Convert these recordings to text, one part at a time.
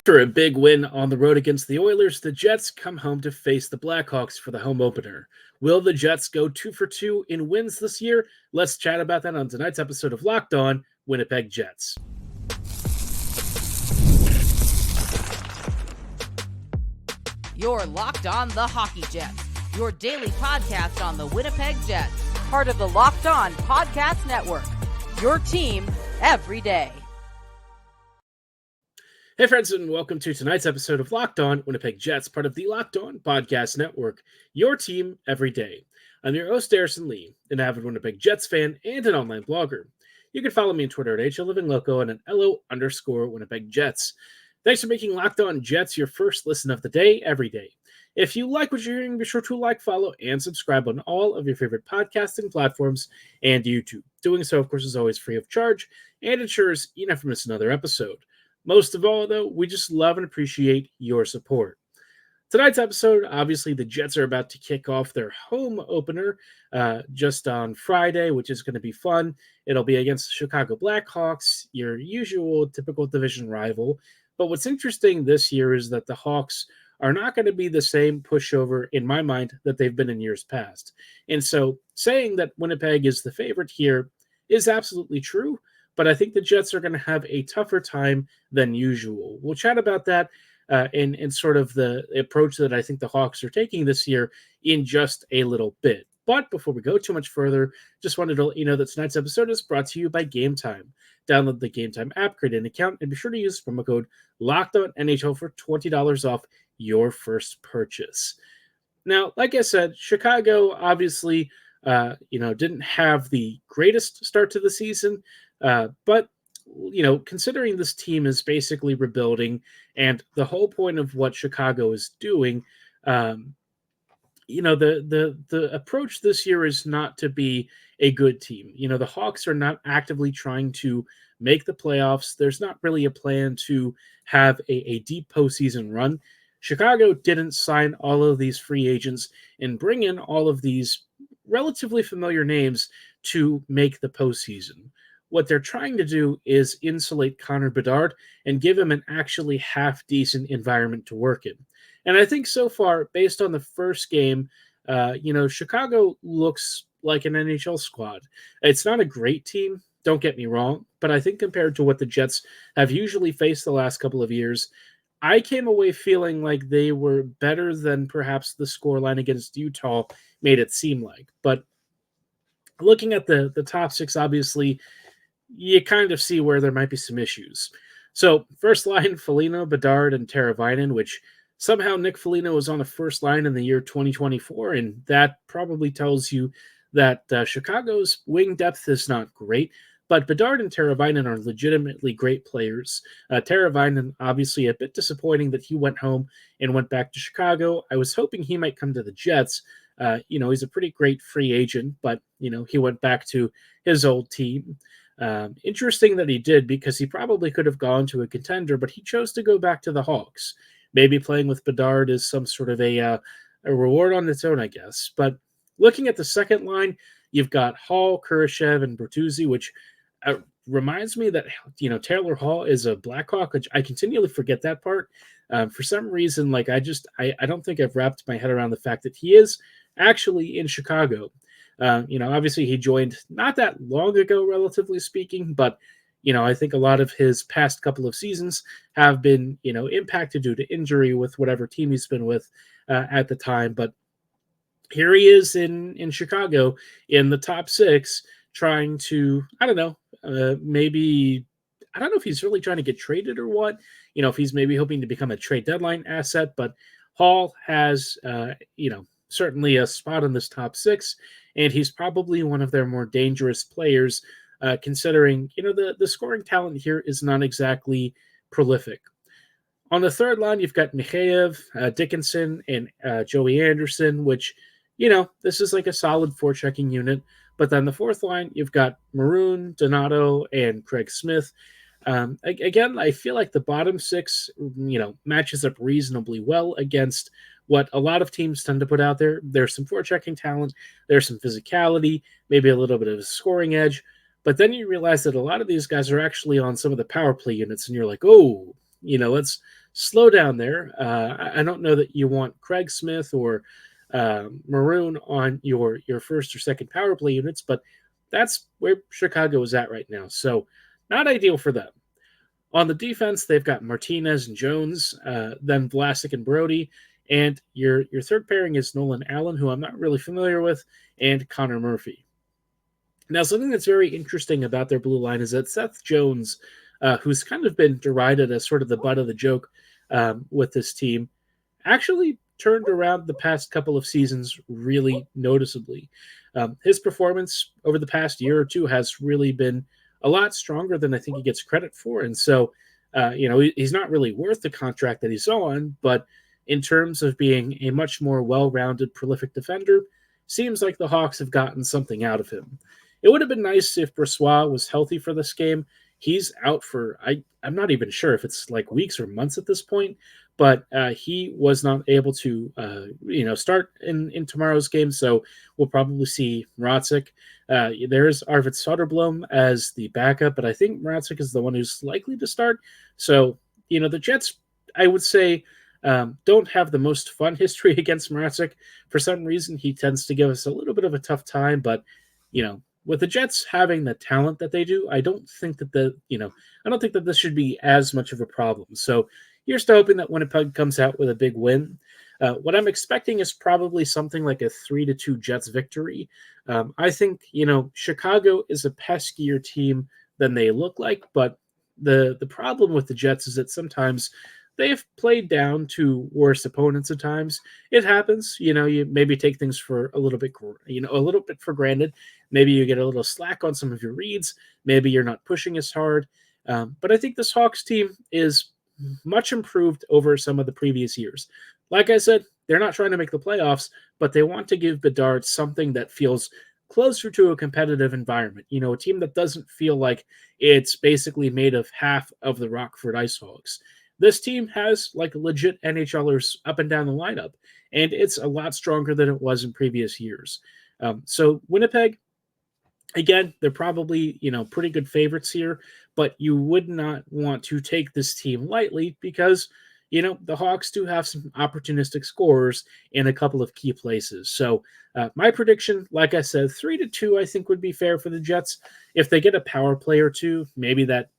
After a big win on the road against the Oilers, the Jets come home to face the Blackhawks for the home opener. Will the Jets go 2 for 2 in wins this year? Let's chat about that on tonight's episode of Locked On Winnipeg Jets. You're Locked On the Hockey Jets, your daily podcast on the Winnipeg Jets, part of the Locked On Podcast Network, your team every day. Hey friends, and welcome to tonight's episode of Locked On Winnipeg Jets, part of the Locked On Podcast Network, your team every day. I'm your host, Harrison Lee, an avid Winnipeg Jets fan and an online blogger. You can follow me on Twitter at HLivingLoco and at LO_Winnipeg Jets. Thanks for making Locked On Jets your first listen of the day every day. If you like what you're hearing, be sure to like, follow, and subscribe on all of your favorite podcasting platforms and YouTube. Doing so, of course, is always free of charge and ensures you never miss another episode. Most of all, though, we just love and appreciate your support. Tonight's episode, obviously, the Jets are about to kick off their home opener just on Friday, which is going to be fun. It'll be against the Chicago Blackhawks, your usual typical division rival. But what's interesting this year is that the Hawks are not going to be the same pushover, in my mind, that they've been in years past. And so saying that Winnipeg is the favorite here is absolutely true. But I think the Jets are going to have a tougher time than usual. We'll chat about that and sort of the approach that I think the Hawks are taking this year in just a little bit. But before we go too much further, just wanted to let you know that tonight's episode is brought to you by Gametime. Download the Gametime app, create an account, and be sure to use promo code LOCKEDONNHL for $20 off your first purchase. Now, like I said, Chicago obviously didn't have the greatest start to the season. But, considering this team is basically rebuilding and the whole point of what Chicago is doing, the approach this year is not to be a good team. The Hawks are not actively trying to make the playoffs. There's not really a plan to have a deep postseason run. Chicago didn't sign all of these free agents and bring in all of these relatively familiar names to make the postseason. What they're trying to do is insulate Connor Bedard and give him an actually half-decent environment to work in. And I think so far, based on the first game, Chicago looks like an NHL squad. It's not a great team, don't get me wrong, but I think compared to what the Jets have usually faced the last couple of years, I came away feeling like they were better than perhaps the scoreline against Utah made it seem like. But looking at the top six, obviously, you kind of see where there might be some issues. So, first line, Foligno, Bedard, and Teravainen, which somehow Nick Foligno was on the first line in the year 2024, and that probably tells you that Chicago's wing depth is not great, but Bedard and Teravainen are legitimately great players. Teravainen, obviously a bit disappointing that he went home and went back to Chicago. I was hoping he might come to the Jets. He's a pretty great free agent, but, he went back to his old team. Interesting that he did, because he probably could have gone to a contender, but he chose to go back to the Hawks. Maybe playing with Bedard is some sort of a reward on its own, I guess. But looking at the second line, you've got Hall, Kurashev, and Bertuzzi, which reminds me that Taylor Hall is a Blackhawk, which I continually forget that part. For some reason, I don't think I've wrapped my head around the fact that he is actually in Chicago. Obviously he joined not that long ago, relatively speaking, but, I think a lot of his past couple of seasons have been, impacted due to injury with whatever team he's been with at the time. But here he is in Chicago in the top six, trying to, maybe, I don't know if he's really trying to get traded or what, if he's maybe hoping to become a trade deadline asset, but Hall has, certainly a spot in this top six, and he's probably one of their more dangerous players, considering, the scoring talent here is not exactly prolific. On the third line, you've got Mikheyev, Dickinson, and Joey Anderson, which, this is like a solid forechecking unit. But then the fourth line, you've got Maroon, Donato, and Craig Smith. Again, I feel like the bottom six, matches up reasonably well against what a lot of teams tend to put out there. There's some forechecking talent, there's some physicality, maybe a little bit of a scoring edge, but then you realize that a lot of these guys are actually on some of the power play units, and you're like, oh, let's slow down there. I don't know that you want Craig Smith or Maroon on your first or second power play units, but that's where Chicago is at right now. So not ideal for them. On the defense, they've got Martinez and Jones, then Vlasic and Brody, and your third pairing is Nolan Allen, who I'm not really familiar with, and Connor Murphy. Now, something that's very interesting about their blue line is that Seth Jones, who's kind of been derided as sort of the butt of the joke with this team, actually turned around the past couple of seasons really noticeably. His performance over the past year or two has really been a lot stronger than I think he gets credit for. And so, he's not really worth the contract that he's on, but in terms of being a much more well-rounded, prolific defender, seems like the Hawks have gotten something out of him. It would have been nice if Brossoit was healthy for this game. He's out for, I'm not even sure if it's like weeks or months at this point, but he was not able to, start in tomorrow's game. So we'll probably see Mrazek. There's Arvid Soderblom as the backup, but I think Mrazek is the one who's likely to start. So, the Jets, I would say, don't have the most fun history against Mrazek. For some reason, he tends to give us a little bit of a tough time, but, with the Jets having the talent that they do, I don't think that this should be as much of a problem. So here's to hoping that Winnipeg comes out with a big win. What I'm expecting is probably something like a 3-2 Jets victory. I think, Chicago is a peskier team than they look like, but the problem with the Jets is that sometimes they've played down to worse opponents at times. It happens, you maybe take things for a little bit for granted. Maybe you get a little slack on some of your reads. Maybe you're not pushing as hard. But I think this Hawks team is much improved over some of the previous years. Like I said, they're not trying to make the playoffs, but they want to give Bedard something that feels closer to a competitive environment. A team that doesn't feel like it's basically made of half of the Rockford Ice Hogs. This team has like legit NHLers up and down the lineup, and it's a lot stronger than it was in previous years. So Winnipeg, again, they're probably, pretty good favorites here, but you would not want to take this team lightly because, the Hawks do have some opportunistic scorers in a couple of key places. So my prediction, like I said, 3-2, I think would be fair for the Jets. If they get a power play or two, maybe that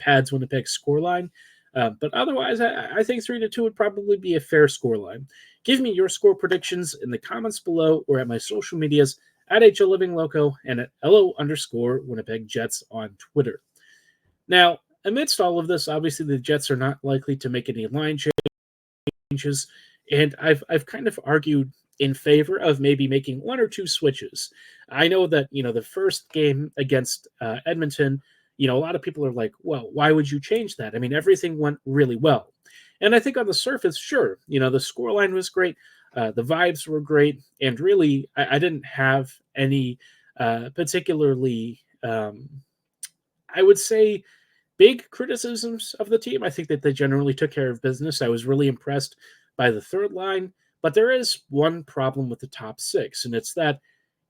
pads Winnipeg's scoreline. But otherwise, I think 3-2 would probably be a fair scoreline. Give me your score predictions in the comments below or at my social medias at HLivingLoco and at LO_Winnipeg Jets on Twitter. Now, amidst all of this, obviously the Jets are not likely to make any line changes, and I've kind of argued in favor of maybe making one or two switches. I know that, the first game against Edmonton, a lot of people are like, well, why would you change that? I mean, everything went really well. And I think on the surface, sure, the scoreline was great. The vibes were great. And really, I didn't have any particularly, I would say, big criticisms of the team. I think that they generally took care of business. I was really impressed by the third line. But there is one problem with the top six, and it's that,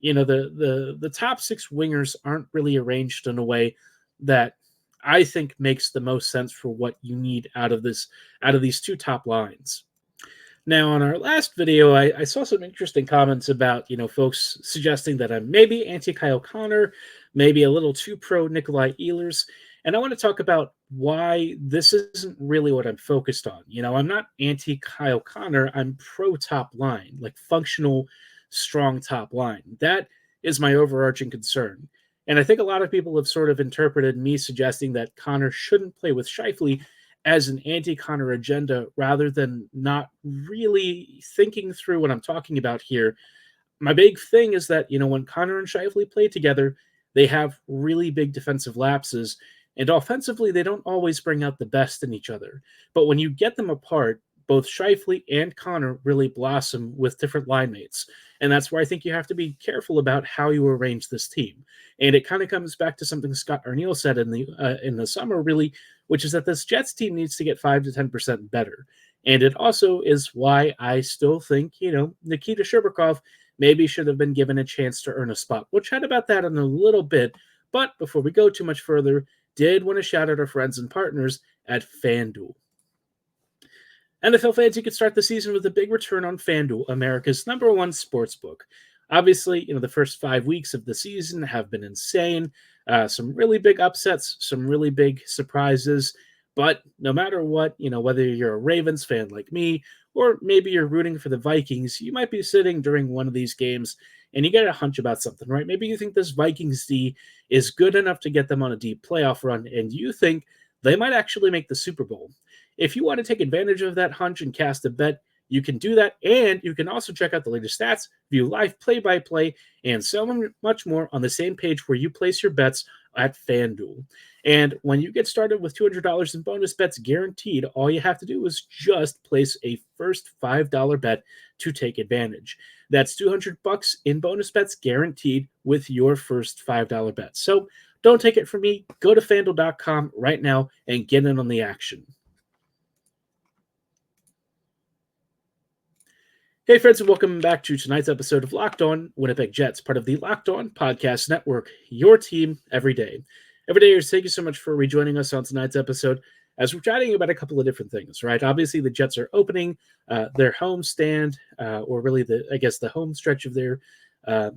the top six wingers aren't really arranged in a way that I think makes the most sense for what you need out of these two top lines. Now, on our last video, I saw some interesting comments about, folks suggesting that I'm maybe anti-Kyle Connor, maybe a little too pro Nikolai Ehlers, and I want to talk about why this isn't really what I'm focused on. I'm not anti-Kyle Connor, I'm pro top line, like functional, strong top line. That is my overarching concern. And I think a lot of people have sort of interpreted me suggesting that Connor shouldn't play with Scheifele as an anti-Connor agenda rather than not really thinking through what I'm talking about here. My big thing is that, when Connor and Scheifele play together, they have really big defensive lapses, and offensively, they don't always bring out the best in each other. But when you get them apart, both Scheifele and Connor really blossom with different line mates. And that's where I think you have to be careful about how you arrange this team. And it kind of comes back to something Scott Arniel said in the summer, really, which is that this Jets team needs to get 5 to 10% better. And it also is why I still think, Nikita Sherbakov maybe should have been given a chance to earn a spot. We'll chat about that in a little bit. But before we go too much further, did want to shout out our friends and partners at FanDuel. NFL fans, you could start the season with a big return on FanDuel, America's #1 sportsbook. Obviously, the first 5 weeks of the season have been insane. Some really big upsets, some really big surprises. But no matter what, whether you're a Ravens fan like me, or maybe you're rooting for the Vikings, you might be sitting during one of these games and you get a hunch about something, right? Maybe you think this Vikings D is good enough to get them on a deep playoff run, and you think they might actually make the Super Bowl. If you want to take advantage of that hunch and cast a bet, you can do that, and you can also check out the latest stats, view live play-by-play, and so much more on the same page where you place your bets at FanDuel. And when you get started with $200 in bonus bets guaranteed, all you have to do is just place a first $5 bet to take advantage. That's $200 in bonus bets guaranteed with your first $5 bet. So don't take it from me. Go to FanDuel.com right now and get in on the action. Hey, friends, and welcome back to tonight's episode of Locked On Winnipeg Jets, part of the Locked On Podcast Network, your team every day. Everydayers, thank you so much for rejoining us on tonight's episode as we're chatting about a couple of different things, right? Obviously, the Jets are opening their home stand, or really the home stretch of their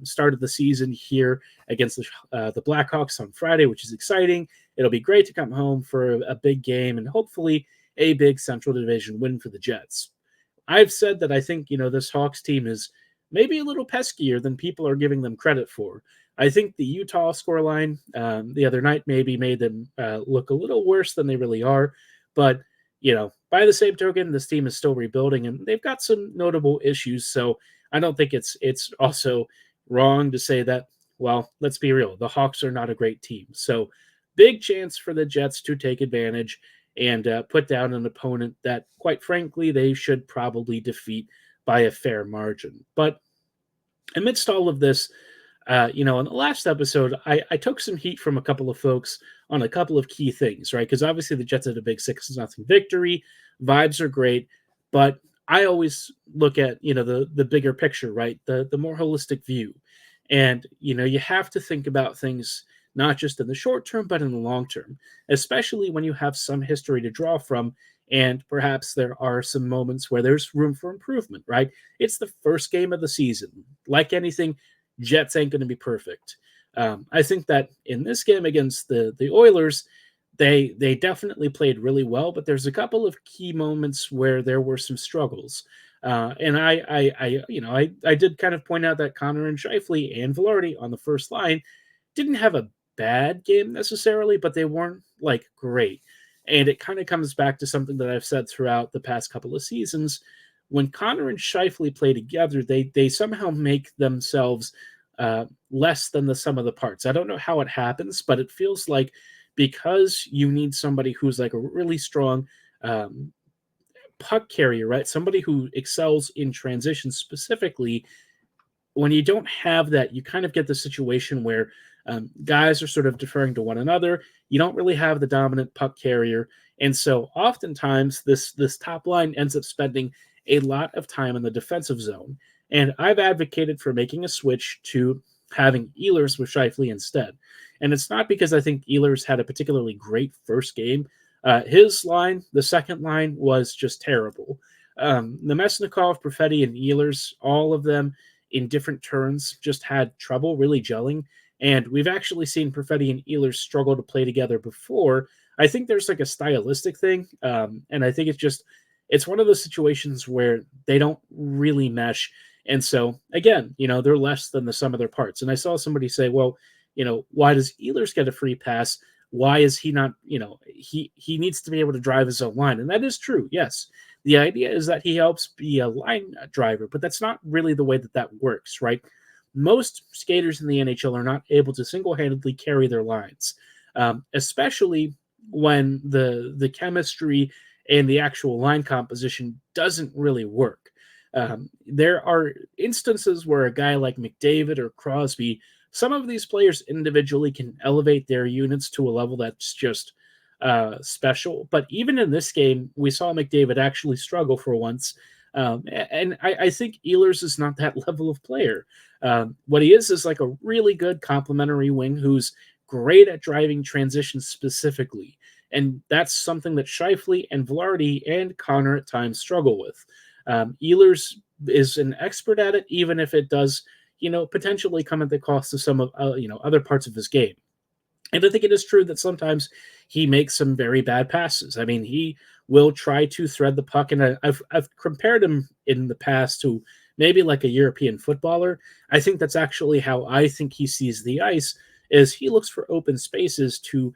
start of the season here against the Blackhawks on Friday, which is exciting. It'll be great to come home for a big game and hopefully a big Central Division win for the Jets. I've said that I think, this Hawks team is maybe a little peskier than people are giving them credit for. I think the Utah scoreline the other night maybe made them look a little worse than they really are. But, by the same token, this team is still rebuilding and they've got some notable issues. So I don't think it's also wrong to say that, well, let's be real. The Hawks are not a great team. So big chance for the Jets to take advantage and put down an opponent that, quite frankly, they should probably defeat by a fair margin. But amidst all of this, in the last episode, I took some heat from a couple of folks on a couple of key things, right? Because obviously the Jets had a big 6-0 victory. Vibes are great. But I always look at, the bigger picture, right? The more holistic view. And, you have to think about things not just in the short term, but in the long term, especially when you have some history to draw from, and perhaps there are some moments where there's room for improvement, right? It's the first game of the season. Like anything, Jets ain't going to be perfect. I think that in this game against the Oilers, they definitely played really well, but there's a couple of key moments where there were some struggles. And I did kind of point out that Connor and Scheifele and Velarde on the first line didn't have a bad game necessarily, but they weren't great. And it kind of comes back to something that I've said throughout the past couple of seasons. When Connor and Scheifele play together, they somehow make themselves less than the sum of the parts. I don't know how it happens, but it feels like because you need somebody who's a really strong puck carrier, right? Somebody who excels in transition specifically. When you don't have that, you kind of get the situation where guys are sort of deferring to one another. You don't really have the dominant puck carrier. And so oftentimes this top line ends up spending a lot of time in the defensive zone. And I've advocated for making a switch to having Ehlers with Scheifele instead. And it's not because I think Ehlers had a particularly great first game. His line, the second line, was just terrible. Nemesnikov, Perfetti, and Ehlers, all of them in different turns, just had trouble really gelling. And we've actually seen Perfetti and Ehlers struggle to play together before. I think there's a stylistic thing. And I think it's one of those situations where they don't really mesh. And so, again, they're less than the sum of their parts. And I saw somebody say, well, why does Ehlers get a free pass? Why is he not, he needs to be able to drive his own line. And that is true. Yes. The idea is that he helps be a line driver, but that's not really the way that works, right? Most skaters in the NHL are not able to single-handedly carry their lines, especially when the chemistry and the actual line composition doesn't really work. There are instances where a guy like McDavid or Crosby, some of these players individually can elevate their units to a level that's just special. But even in this game, we saw McDavid actually struggle for once. And I think Ehlers is not that level of player. What he is a really good complementary wing who's great at driving transitions specifically. And that's something that Scheifele and Velarde and Connor at times struggle with. Ehlers is an expert at it, even if it does, potentially come at the cost of some of, other parts of his game. And I think it is true that sometimes he makes some very bad passes. I mean, he will try to thread the puck, and I've compared him in the past to maybe like a European footballer. I think that's actually how I think he sees the ice, is he looks for open spaces to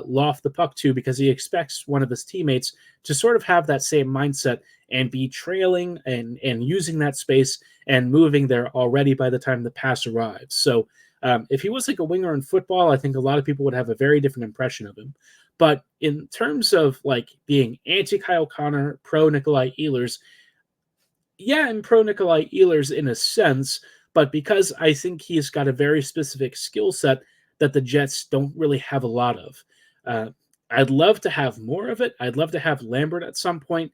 loft the puck to, because he expects one of his teammates to sort of have that same mindset and be trailing and using that space and moving there already by the time the pass arrives. So if he was like a winger in football, I think a lot of people would have a very different impression of him. But in terms of like being anti-Kyle Connor, pro-Nikolai Ehlers, yeah, I'm pro-Nikolai Ehlers in a sense, but because I think he's got a very specific skill set that the Jets don't really have a lot of. I'd love to have more of it. I'd love to have Lambert at some point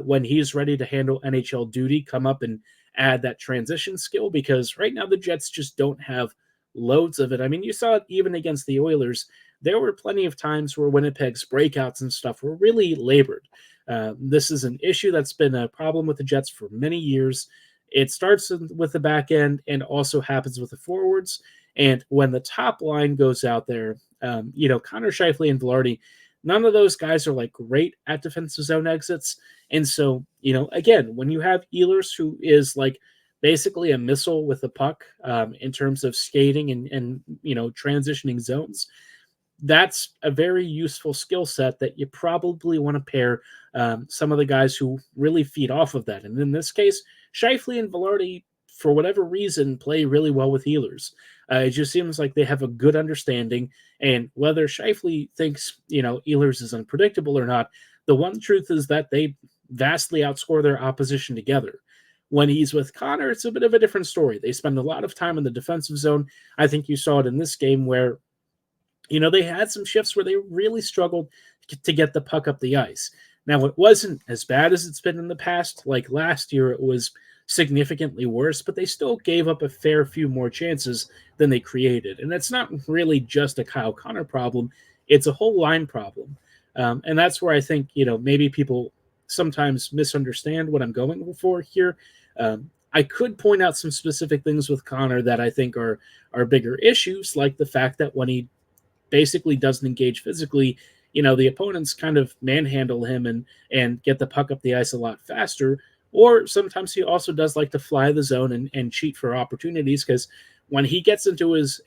when he's ready to handle NHL duty come up and add that transition skill, because right now the Jets just don't have loads of it. I mean, you saw it even against the Oilers. There were plenty of times where Winnipeg's breakouts and stuff were really labored. This is an issue that's been a problem with the Jets for many years. It starts with the back end and also happens with the forwards. And when the top line goes out there, Connor, Scheifele, and Velarde, none of those guys are like great at defensive zone exits. And so, again, when you have Ehlers, who is like basically a missile with the puck in terms of skating and transitioning zones, that's a very useful skill set that you probably want to pair some of the guys who really feed off of that. And in this case, Scheifele and Velarde, for whatever reason, play really well with Ehlers. It just seems like they have a good understanding. And whether Scheifele thinks, Ehlers is unpredictable or not, the one truth is that they vastly outscore their opposition together. When he's with Connor, it's a bit of a different story. They spend a lot of time in the defensive zone. I think you saw it in this game where, they had some shifts where they really struggled to get the puck up the ice. Now, it wasn't as bad as it's been in the past. Like last year, it was significantly worse, but they still gave up a fair few more chances than they created. And it's not really just a Kyle Connor problem. It's a whole line problem. And that's where I think, maybe people sometimes misunderstand what I'm going for here. I could point out some specific things with Connor that I think are bigger issues, like the fact that when he basically doesn't engage physically, the opponents kind of manhandle him and get the puck up the ice a lot faster. Or sometimes he also does like to fly the zone and cheat for opportunities, because when he gets into his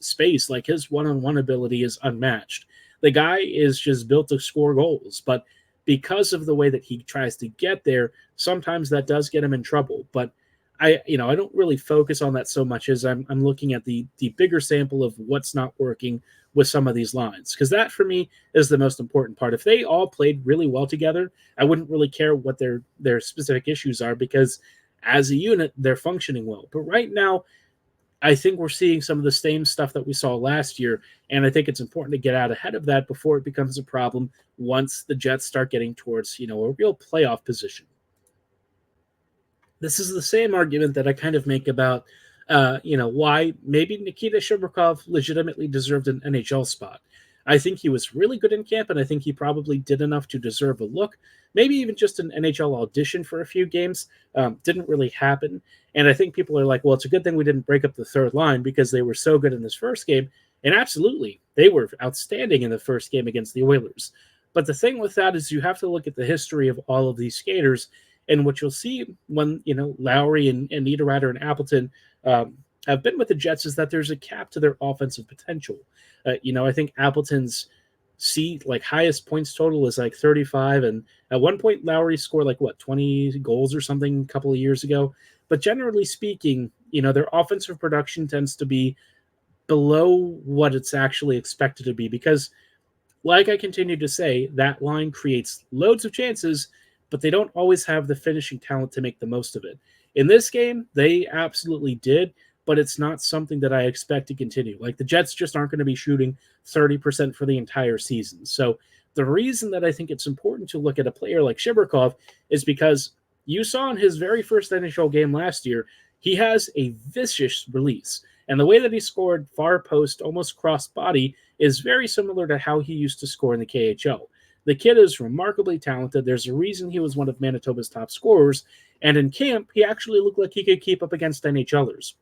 space, like his one-on-one ability is unmatched. The guy is just built to score goals, but because of the way that he tries to get there, sometimes that does get him in trouble. But I don't really focus on that so much as I'm looking at the bigger sample of what's not working with some of these lines, because that for me is the most important part. If they all played really well together, I wouldn't really care what their specific issues are, because as a unit, they're functioning well. But right now, I think we're seeing some of the same stuff that we saw last year, and I think it's important to get out ahead of that before it becomes a problem once the Jets start getting towards, a real playoff position. This is the same argument that I kind of make about, why maybe Nikita Shubrakov legitimately deserved an NHL spot. I think he was really good in camp, and I think he probably did enough to deserve a look. Maybe even just an NHL audition for a few games. Didn't really happen. And I think people are like, well, it's a good thing we didn't break up the third line because they were so good in this first game. And absolutely, they were outstanding in the first game against the Oilers. But the thing with that is you have to look at the history of all of these skaters. And what you'll see when, Lowry and Niederreiter and Appleton have been with the Jets is that there's a cap to their offensive potential. I think Appleton's highest points total is like 35. And at one point, Lowry scored 20 goals or something a couple of years ago. But generally speaking, their offensive production tends to be below what it's actually expected to be because, like I continue to say, that line creates loads of chances, but they don't always have the finishing talent to make the most of it. In this game, they absolutely did, but it's not something that I expect to continue. Like, the Jets just aren't going to be shooting 30% for the entire season. So the reason that I think it's important to look at a player like Shibrakov is because you saw in his very first NHL game last year, he has a vicious release. And the way that he scored far post, almost cross body, is very similar to how he used to score in the KHL. The kid is remarkably talented. There's a reason he was one of Manitoba's top scorers, and in camp, he actually looked like he could keep up against NHLers.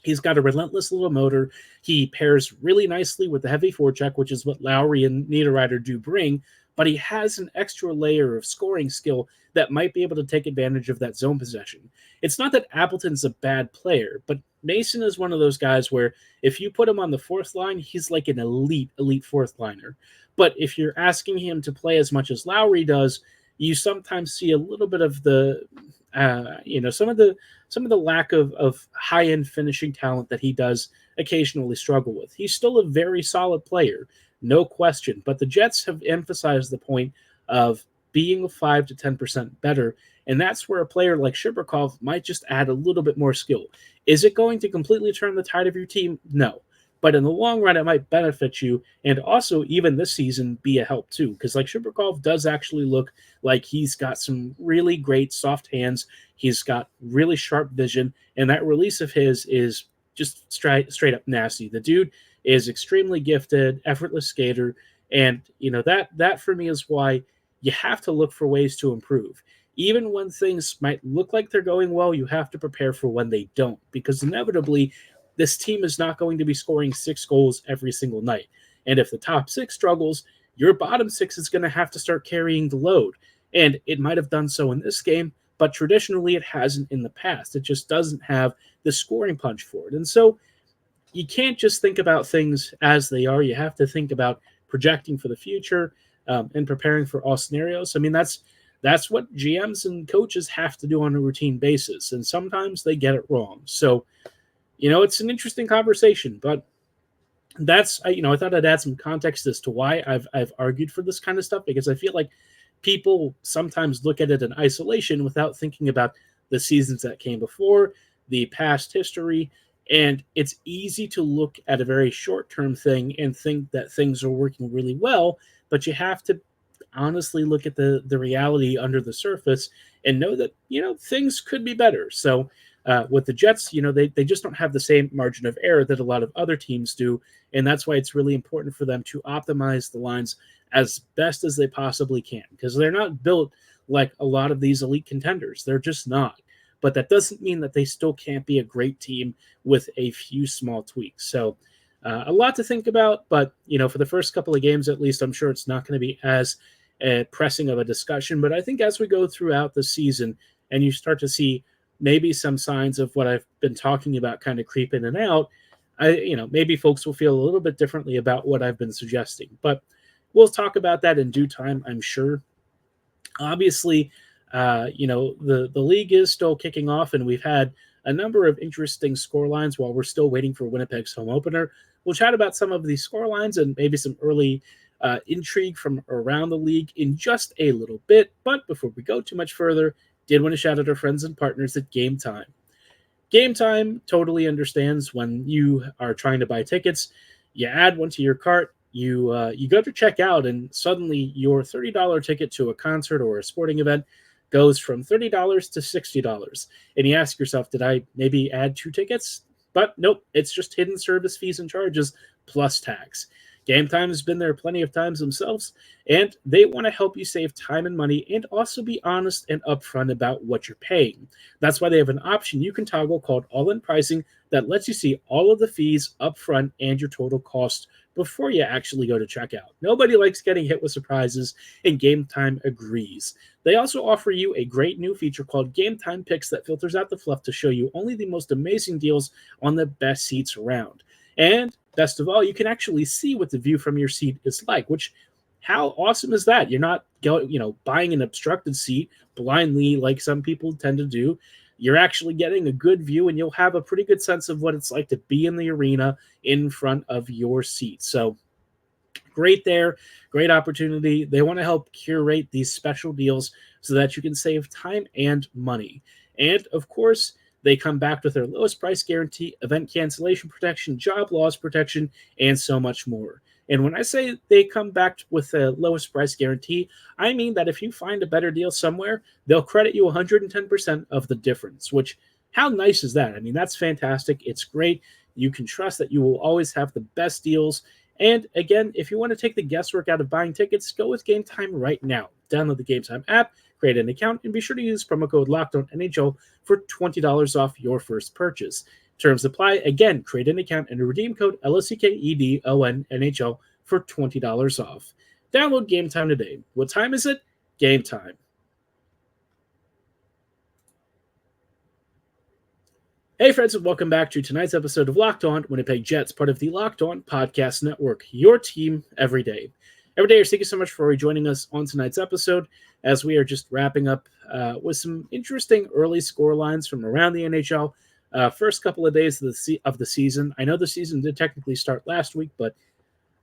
He's got a relentless little motor. He pairs really nicely with the heavy forecheck, which is what Lowry and Niederreiter do bring, but he has an extra layer of scoring skill that might be able to take advantage of that zone possession. It's not that Appleton's a bad player, but Mason is one of those guys where if you put him on the fourth line, he's like an elite fourth liner. But if you're asking him to play as much as Lowry does, you sometimes see a little bit of the, some of the lack of high-end finishing talent that he does occasionally struggle with. He's still a very solid player, no question. But the Jets have emphasized the point of being 5 to 10% better, and that's where a player like Shibrikov might just add a little bit more skill. Is it going to completely turn the tide of your team? No. But in the long run, it might benefit you, and also even this season be a help too, because like Shibrikov does actually look like he's got some really great soft hands. He's got really sharp vision, and that release of his is just straight up nasty. The dude is extremely gifted, effortless skater, and that for me is why you have to look for ways to improve. Even when things might look like they're going well, you have to prepare for when they don't, because inevitably this team is not going to be scoring 6 goals every single night. And if the top 6 struggles, your bottom 6 is going to have to start carrying the load. And it might have done so in this game, but traditionally it hasn't in the past. It just doesn't have the scoring punch for it. And so you can't just think about things as they are. You have to think about projecting for the future and preparing for all scenarios. I mean, that's what GMs and coaches have to do on a routine basis. And sometimes they get it wrong. So, it's an interesting conversation, but that's, I thought I'd add some context as to why I've argued for this kind of stuff, because I feel like people sometimes look at it in isolation without thinking about the seasons that came before, the past history, and it's easy to look at a very short-term thing and think that things are working really well, but you have to honestly look at the reality under the surface and know that, things could be better. So, with the Jets, they just don't have the same margin of error that a lot of other teams do, and that's why it's really important for them to optimize the lines as best as they possibly can, because they're not built like a lot of these elite contenders. They're just not. But that doesn't mean that they still can't be a great team with a few small tweaks. So a lot to think about, but, for the first couple of games, at least, I'm sure it's not going to be as pressing of a discussion. But I think as we go throughout the season and you start to see maybe some signs of what I've been talking about kind of creep in and out, maybe folks will feel a little bit differently about what I've been suggesting. But we'll talk about that in due time, I'm sure. Obviously, the league is still kicking off, and we've had a number of interesting scorelines while we're still waiting for Winnipeg's home opener. We'll chat about some of these scorelines and maybe some early intrigue from around the league in just a little bit. But before we go too much further, did want to shout out our friends and partners at Gametime. Gametime totally understands when you are trying to buy tickets. You add one to your cart, you go to check out, and suddenly your $30 ticket to a concert or a sporting event goes from $30 to $60. And you ask yourself, did I maybe add 2 tickets? But nope, it's just hidden service fees and charges plus tax. Gametime has been there plenty of times themselves, and they want to help you save time and money and also be honest and upfront about what you're paying. That's why they have an option you can toggle called all-in pricing that lets you see all of the fees upfront and your total cost before you actually go to checkout. Nobody likes getting hit with surprises, and Gametime agrees. They also offer you a great new feature called Gametime Picks that filters out the fluff to show you only the most amazing deals on the best seats around. And best of all, you can actually see what the view from your seat is like, which, how awesome is that? You're not buying an obstructed seat blindly like some people tend to do. You're actually getting a good view, and you'll have a pretty good sense of what it's like to be in the arena in front of your seat. So great there, great opportunity. They want to help curate these special deals so that you can save time and money. And of course, they come back with their lowest price guarantee, event cancellation protection, job loss protection, and so much more. And when I say they come back with a lowest price guarantee, I mean that if you find a better deal somewhere, they'll credit you 110% of the difference, which, how nice is that? I mean, that's fantastic. It's great. You can trust that you will always have the best deals And again, if you want to take the guesswork out of buying tickets, go with Gametime right now. Download the Gametime app, create an account, and be sure to use promo code LOCKEDONNHL for $20 off your first purchase. Terms apply. Again, create an account and redeem code LOCKEDONNHL for $20 off. Download Gametime today. What time is it? Game time. Hey friends, and welcome back to tonight's episode of Locked On Winnipeg Jets, part of the Locked On Podcast Network, your team every day. Every day, thank you so much for rejoining us on tonight's episode, as we are just wrapping up with some interesting early score lines from around the NHL. First couple of days of the season. I know the season did technically start last week, but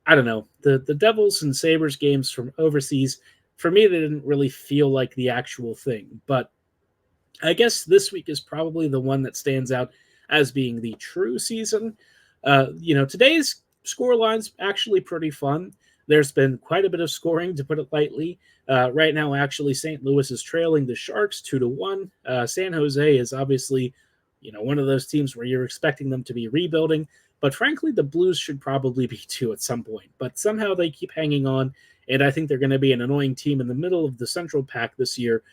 I don't know. The Devils and Sabres games from overseas, for me, they didn't really feel like the actual thing, but I guess this week is probably the one that stands out as being the true season. Today's score line's actually pretty fun. There's been quite a bit of scoring, to put it lightly. Right now, actually, St. Louis is trailing the Sharks 2-1. San Jose is obviously, one of those teams where you're expecting them to be rebuilding. But frankly, the Blues should probably be too at some point. But somehow they keep hanging on, and I think they're going to be an annoying team in the middle of the Central Pack this year,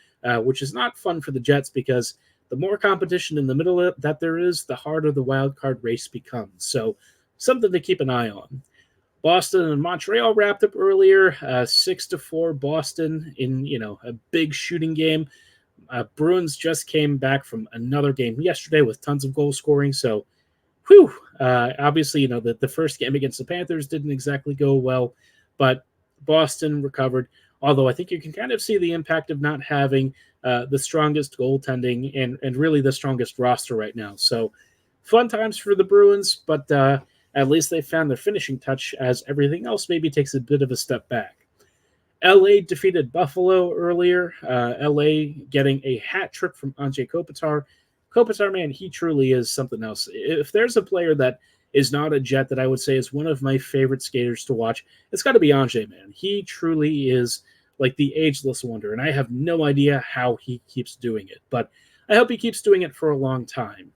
which is not fun for the Jets because the more competition in the middle that there is, the harder the wild card race becomes. So something to keep an eye on. Boston and Montreal wrapped up earlier, 6-4 Boston in a big shooting game. Bruins just came back from another game yesterday with tons of goal scoring. So, obviously, the first game against the Panthers didn't exactly go well, but Boston recovered. Although I think you can kind of see the impact of not having the strongest goaltending and really the strongest roster right now. So fun times for the Bruins, but at least they found their finishing touch as everything else maybe takes a bit of a step back. LA defeated Buffalo earlier. LA getting a hat trick from Anze Kopitar. Kopitar, man, he truly is something else. If there's a player that is not a Jet that I would say is one of my favorite skaters to watch, it's got to be Anze, man. He truly is like the ageless wonder, and I have no idea how he keeps doing it, but I hope he keeps doing it for a long time.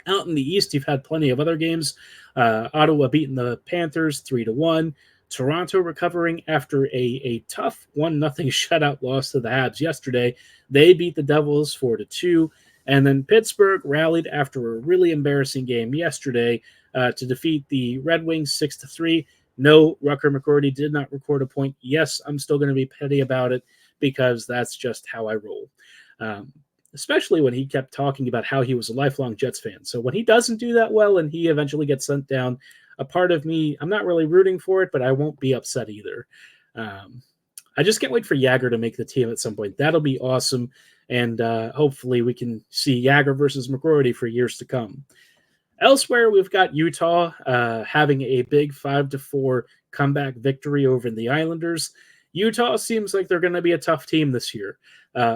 Out in the East, you've had plenty of other games. Ottawa beating the Panthers 3-1. Toronto recovering after a tough 1-0 shutout loss to the Habs yesterday. They beat the Devils 4-2. And then Pittsburgh rallied after a really embarrassing game yesterday to defeat the Red Wings 6-3. No, Rucker McCordy did not record a point. Yes, I'm still going to be petty about it because that's just how I roll. Especially when he kept talking about how he was a lifelong Jets fan. So when he doesn't do that well and he eventually gets sent down, a part of me, I'm not really rooting for it, but I won't be upset either. I just can't wait for Jagger to make the team at some point. That'll be awesome. And hopefully we can see Jagger versus McCrory for years to come. Elsewhere, we've got Utah having a big 5-4 comeback victory over the Islanders. Utah seems like they're going to be a tough team this year.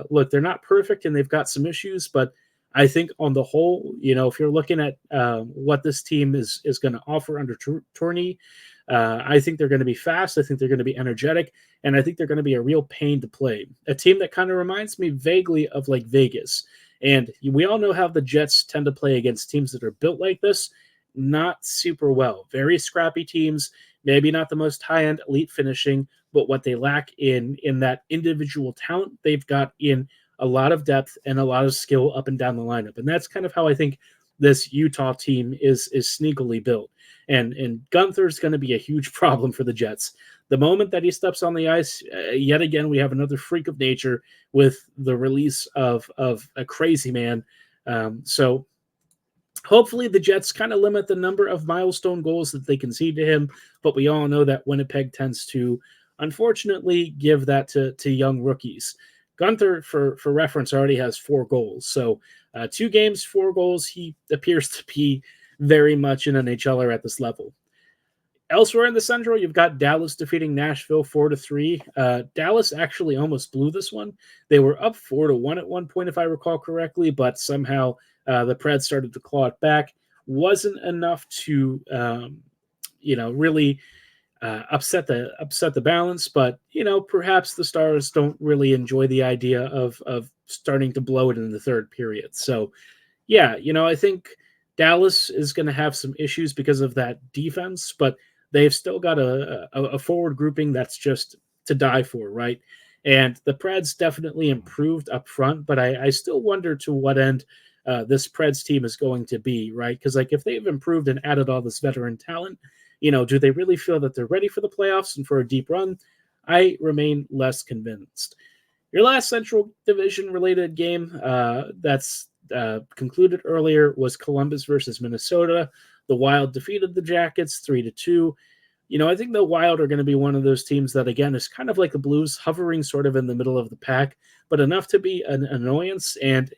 Look, they're not perfect and they've got some issues, but I think on the whole, if you're looking at what this team is going to offer under Tourney, I think they're going to be fast. I think they're going to be energetic, and I think they're going to be a real pain to play. A team that kind of reminds me vaguely of like Vegas. And we all know how the Jets tend to play against teams that are built like this. Not super well. Very scrappy teams, maybe not the most high-end elite finishing, but what they lack in that individual talent, they've got in a lot of depth and a lot of skill up and down the lineup. And that's kind of how I think this Utah team is sneakily built. And Gunther's going to be a huge problem for the Jets. The moment that he steps on the ice, yet again, we have another freak of nature with the release of a crazy man. So hopefully the Jets kind of limit the number of milestone goals that they concede to him. But we all know that Winnipeg tends to, unfortunately, give that to young rookies. Gunther, for reference, already has 4 goals. So 2 games, 4 goals. He appears to be very much an NHLer at this level. Elsewhere in the Central, you've got Dallas defeating Nashville 4-3. Dallas actually almost blew this one. They were up 4-1 at one point, if I recall correctly, but somehow the Preds started to claw it back. Wasn't enough to, really upset the balance. But perhaps the Stars don't really enjoy the idea of starting to blow it in the third period. So, yeah, I think Dallas is going to have some issues because of that defense, but they've still got a forward grouping that's just to die for, right? And the Preds definitely improved up front, but I still wonder to what end this Preds team is going to be, right? Because like if they've improved and added all this veteran talent, do they really feel that they're ready for the playoffs and for a deep run? I remain less convinced. Your last Central Division related game that's concluded earlier was Columbus versus Minnesota. The Wild defeated the Jackets 3-2. I think the Wild are going to be one of those teams that, again, is kind of like the Blues, hovering sort of in the middle of the pack, but enough to be an annoyance. And,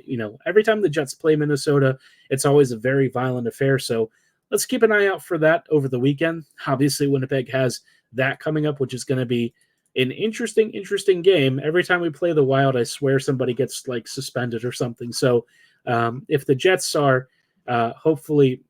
every time the Jets play Minnesota, it's always a very violent affair. So let's keep an eye out for that over the weekend. Obviously, Winnipeg has that coming up, which is going to be an interesting game. Every time we play the Wild, I swear somebody gets like suspended or something. So if the Jets are hopefully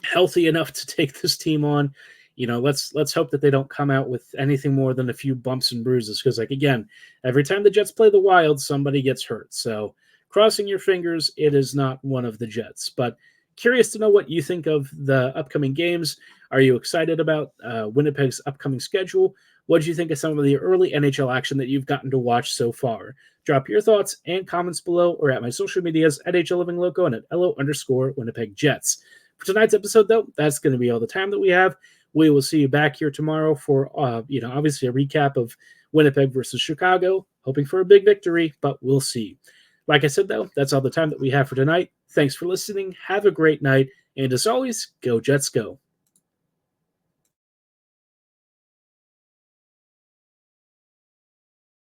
healthy enough to take this team on, let's hope that they don't come out with anything more than a few bumps and bruises. Because, like, again, every time the Jets play the Wild, somebody gets hurt. So crossing your fingers, it is not one of the Jets. But curious to know what you think of the upcoming games. Are you excited about Winnipeg's upcoming schedule? What did you think of some of the early NHL action that you've gotten to watch so far? Drop your thoughts and comments below or at my social medias at HLLivingLoco and at LO_Winnipeg Jets. For tonight's episode, though, that's going to be all the time that we have. We will see you back here tomorrow for, obviously a recap of Winnipeg versus Chicago. Hoping for a big victory, but we'll see. Like I said, though, that's all the time that we have for tonight. Thanks for listening. Have a great night. And as always, go Jets, go.